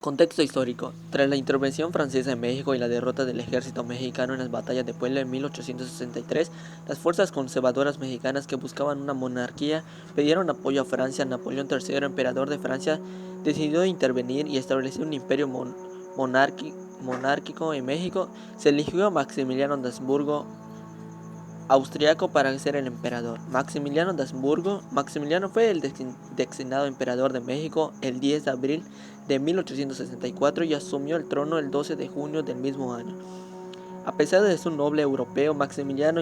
Contexto histórico. Tras la intervención francesa en México y la derrota del ejército mexicano en las batallas de Puebla en 1863, las fuerzas conservadoras mexicanas que buscaban una monarquía pidieron apoyo a Francia. Napoleón III, emperador de Francia, decidió intervenir y establecer un imperio monárquico en México. Se eligió a Maximiliano de Habsburgo, austriaco, para ser el emperador. Maximiliano fue el designado emperador de México el 10 de abril de 1864 y asumió el trono el 12 de junio del mismo año. A pesar de ser un noble europeo, Maximiliano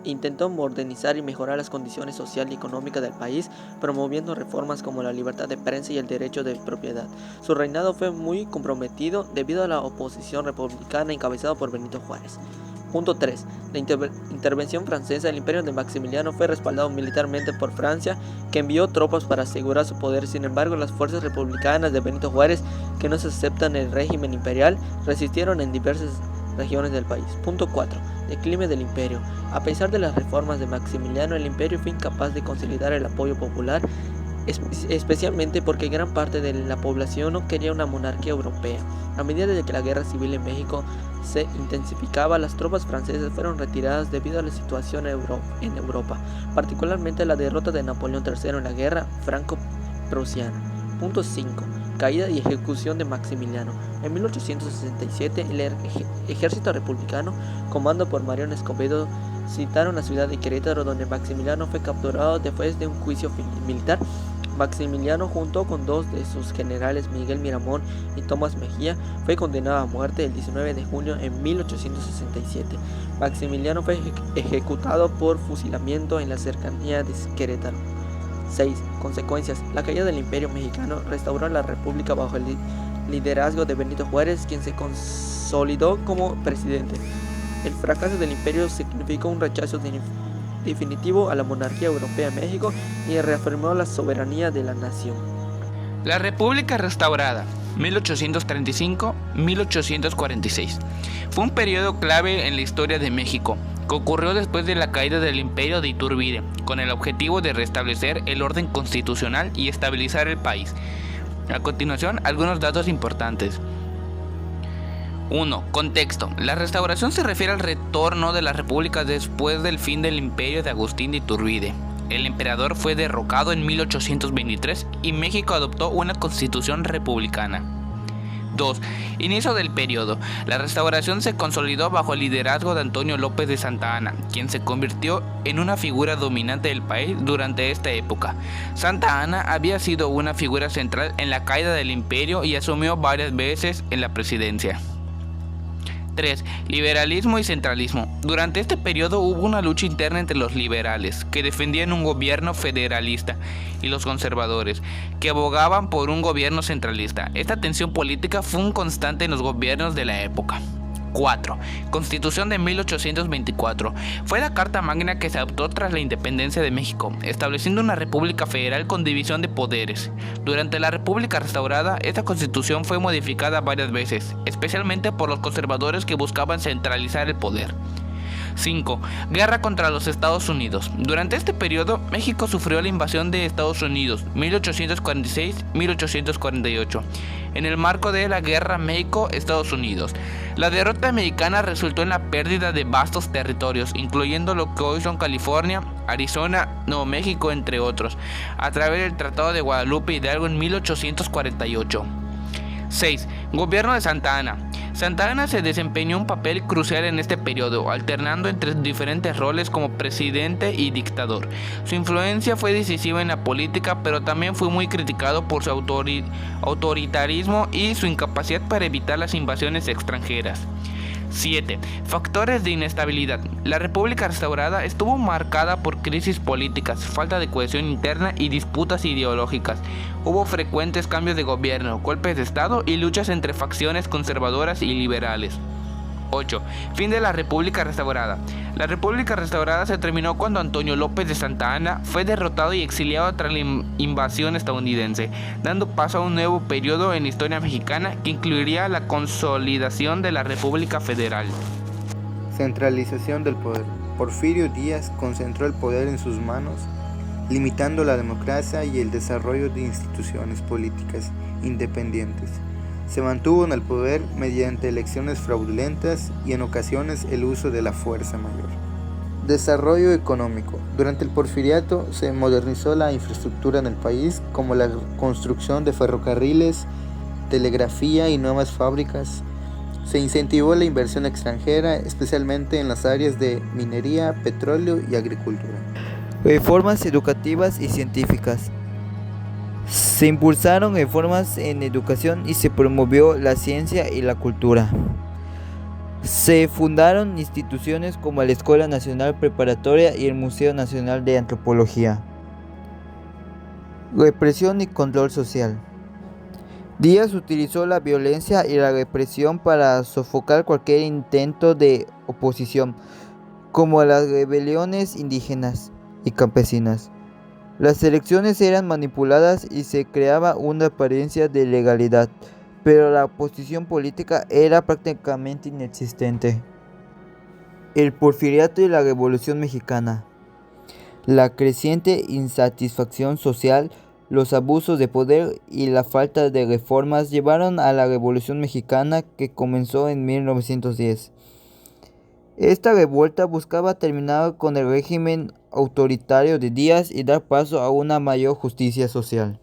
intentó modernizar y mejorar las condiciones sociales y económicas del país, promoviendo reformas como la libertad de prensa y el derecho de propiedad. Su reinado fue muy comprometido debido a la oposición republicana encabezada por Benito Juárez. Punto 3. La intervención francesa. El imperio de Maximiliano fue respaldado militarmente por Francia, que envió tropas para asegurar su poder. Sin embargo, las fuerzas republicanas de Benito Juárez, que no se aceptan el régimen imperial, resistieron en diversas regiones del país. Punto 4. Declive del imperio. A pesar de las reformas de Maximiliano, el imperio fue incapaz de consolidar el apoyo popular, especialmente porque gran parte de la población no quería una monarquía europea. A medida de que la guerra civil en México se intensificaba, las tropas francesas fueron retiradas debido a la situación en Europa, particularmente la derrota de Napoleón III en la guerra franco-prusiana. Punto 5. Caída y ejecución de Maximiliano. En 1867, el ejército republicano, comandado por Mariano Escobedo, citaron la ciudad de Querétaro, donde Maximiliano fue capturado después de un juicio militar. Maximiliano, junto con dos de sus generales, Miguel Miramón y Tomás Mejía, fue condenado a muerte el 19 de junio de 1867. Maximiliano fue ejecutado por fusilamiento en la cercanía de Querétaro. 6. Consecuencias. La caída del Imperio Mexicano restauró la República bajo el liderazgo de Benito Juárez, quien se consolidó como presidente. El fracaso del imperio significó un rechazo definitivo a la monarquía europea en México y reafirmó la soberanía de la nación. La República Restaurada, 1835-1846, fue un periodo clave en la historia de México, que ocurrió después de la caída del imperio de Iturbide, con el objetivo de restablecer el orden constitucional y estabilizar el país. A continuación, algunos datos importantes. 1. Contexto. La restauración se refiere al retorno de la República después del fin del imperio de Agustín de Iturbide. El emperador fue derrocado en 1823 y México adoptó una constitución republicana. 2. Inicio del periodo. La restauración se consolidó bajo el liderazgo de Antonio López de Santa Anna, quien se convirtió en una figura dominante del país durante esta época. Santa Anna había sido una figura central en la caída del imperio y asumió varias veces en la presidencia. 3. Liberalismo y centralismo. Durante este periodo hubo una lucha interna entre los liberales, que defendían un gobierno federalista, y los conservadores, que abogaban por un gobierno centralista. Esta tensión política fue un constante en los gobiernos de la época. 4. Constitución de 1824. Fue la Carta Magna que se adoptó tras la independencia de México, estableciendo una república federal con división de poderes. Durante la República Restaurada, esta constitución fue modificada varias veces, especialmente por los conservadores que buscaban centralizar el poder. 5. Guerra contra los Estados Unidos. Durante este periodo, México sufrió la invasión de Estados Unidos, 1846-1848, en el marco de la Guerra México-Estados Unidos. La derrota americana resultó en la pérdida de vastos territorios, incluyendo lo que hoy son California, Arizona, Nuevo México, entre otros, a través del Tratado de Guadalupe Hidalgo en 1848. 6. Gobierno de Santa Anna. Santa Anna se desempeñó un papel crucial en este periodo, alternando entre diferentes roles como presidente y dictador. Su influencia fue decisiva en la política, pero también fue muy criticado por su autoritarismo y su incapacidad para evitar las invasiones extranjeras. 7. Factores de inestabilidad. La República Restaurada estuvo marcada por crisis políticas, falta de cohesión interna y disputas ideológicas. Hubo frecuentes cambios de gobierno, golpes de Estado y luchas entre facciones conservadoras y liberales. 8. Fin de la República Restaurada. La República Restaurada se terminó cuando Antonio López de Santa Anna fue derrotado y exiliado tras la invasión estadounidense, dando paso a un nuevo periodo en la historia mexicana que incluiría la consolidación de la República Federal. Centralización del poder. Porfirio Díaz concentró el poder en sus manos, limitando la democracia y el desarrollo de instituciones políticas independientes. Se mantuvo en el poder mediante elecciones fraudulentas y en ocasiones el uso de la fuerza mayor. Desarrollo económico. Durante el Porfiriato se modernizó la infraestructura en el país, como la construcción de ferrocarriles, telegrafía y nuevas fábricas. Se incentivó la inversión extranjera, especialmente en las áreas de minería, petróleo y agricultura. Reformas educativas y científicas. Se impulsaron reformas en educación y se promovió la ciencia y la cultura. Se fundaron instituciones como la Escuela Nacional Preparatoria y el Museo Nacional de Antropología. Represión y control social. Díaz utilizó la violencia y la represión para sofocar cualquier intento de oposición, como las rebeliones indígenas y campesinas. Las elecciones eran manipuladas y se creaba una apariencia de legalidad, pero la oposición política era prácticamente inexistente. El Porfiriato y la Revolución Mexicana. La creciente insatisfacción social, los abusos de poder y la falta de reformas llevaron a la Revolución Mexicana, que comenzó en 1910. Esta revuelta buscaba terminar con el régimen autoritario de Díaz y dar paso a una mayor justicia social.